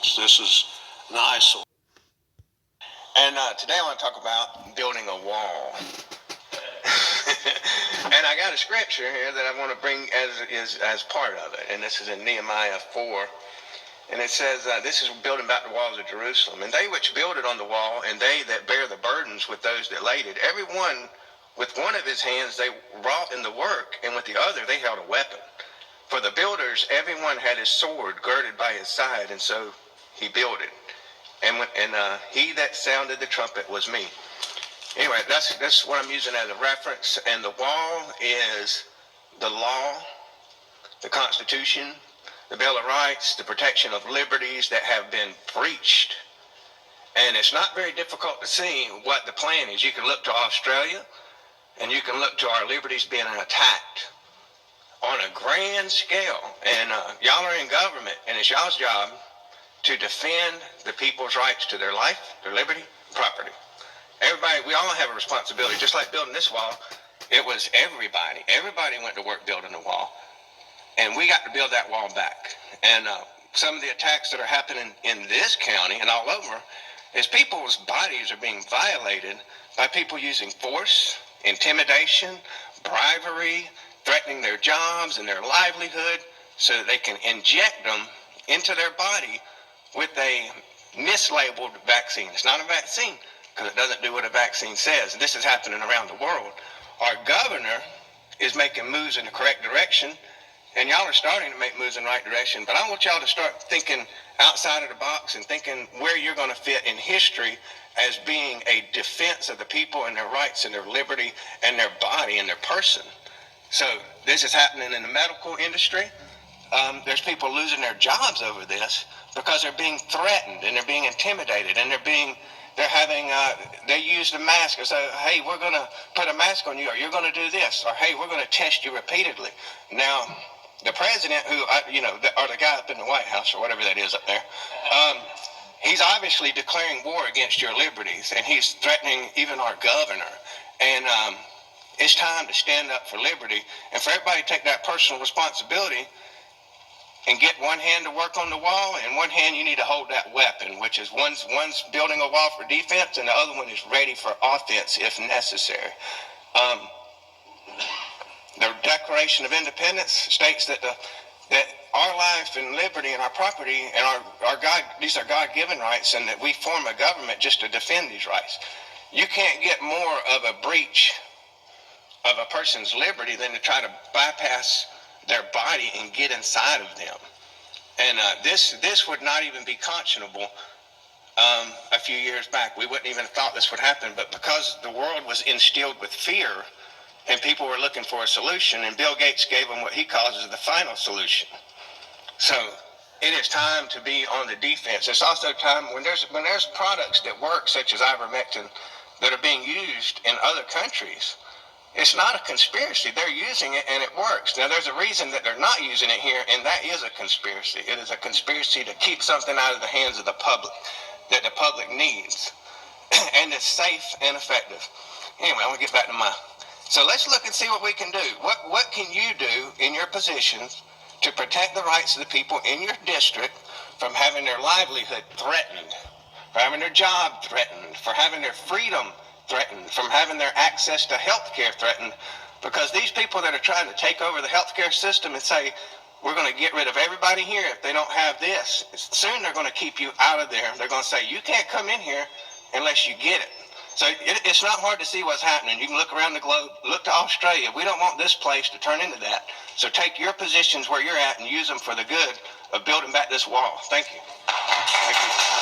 This is an eyesore. And today I want to talk about building a wall. And I got a scripture here that I want to bring as part of it. And this is in Nehemiah 4. And it says, this is building back the walls of Jerusalem. And they which builded on the wall, and they that bear the burdens with those that laid it, every one with one of his hands they wrought in the work, and with the other they held a weapon. For the builders, every one had his sword girded by his side, and so he builded. And he that sounded the trumpet was me. Anyway, that's what I'm using as a reference. And the wall is the law, the Constitution, the Bill of Rights, the protection of liberties that have been breached. And it's not very difficult to see what the plan is. You can look to Australia, and you can look to our liberties being attacked on a grand scale. And y'all are in government, and it's y'all's job to defend the people's rights to their life, their liberty, property. Everybody, we all have a responsibility. Just like building this wall, it was everybody. Everybody went to work building the wall. And we got to build that wall back. And some of the attacks that are happening in this county and all over is people's bodies are being violated by people using force, intimidation, bribery, threatening their jobs and their livelihood so that they can inject them into their body with a mislabeled vaccine. It's not a vaccine because it doesn't do what a vaccine says. And this is happening around the world. Our governor is making moves in the correct direction, and y'all are starting to make moves in the right direction. But I want y'all to start thinking outside of the box and thinking where you're going to fit in history as being a defense of the people and their rights and their liberty and their body and their person. So this is happening in the medical industry. There's people losing their jobs over this because they're being threatened and they're being intimidated and they use the mask and say, hey, we're going to put a mask on you, or you're going to do this, or hey, we're going to test you repeatedly. Now, the president, or the guy up in the White House or whatever that is up there, he's obviously declaring war against your liberties, and he's threatening even our governor. And it's time to stand up for liberty and for everybody to take that personal responsibility and get one hand to work on the wall, and one hand you need to hold that weapon, which is one's building a wall for defense, and the other one is ready for offense if necessary. The Declaration of Independence states that our life and liberty and our property and our God, these are God-given rights, and that we form a government just to defend these rights. You can't get more of a breach of a person's liberty than to try to bypass their body and get inside of them. And this would not even be conscionable a few years back. We wouldn't even have thought this would happen, but because the world was instilled with fear and people were looking for a solution, and Bill Gates gave them what he calls the final solution. So it is time to be on the defense. It's also time when there's products that work, such as ivermectin, that are being used in other countries. It's not a conspiracy. They're using it and it works. Now, there's a reason that they're not using it here, and that is a conspiracy. It is a conspiracy to keep something out of the hands of the public that the public needs, and it's safe and effective. Anyway, I want to get back to mine. So let's look and see what we can do. What can you do in your positions to protect the rights of the people in your district from having their livelihood threatened, for having their job threatened, for having their freedom threatened, from having their access to health care threatened? Because these people that are trying to take over the healthcare system and say, we're going to get rid of everybody here if they don't have this, soon they're going to keep you out of there. They're going to say, you can't come in here unless you get it. So it's not hard to see what's happening. You can look around the globe, look to Australia. We don't want this place to turn into that. So take your positions where you're at and use them for the good of building back this wall. Thank you. Thank you.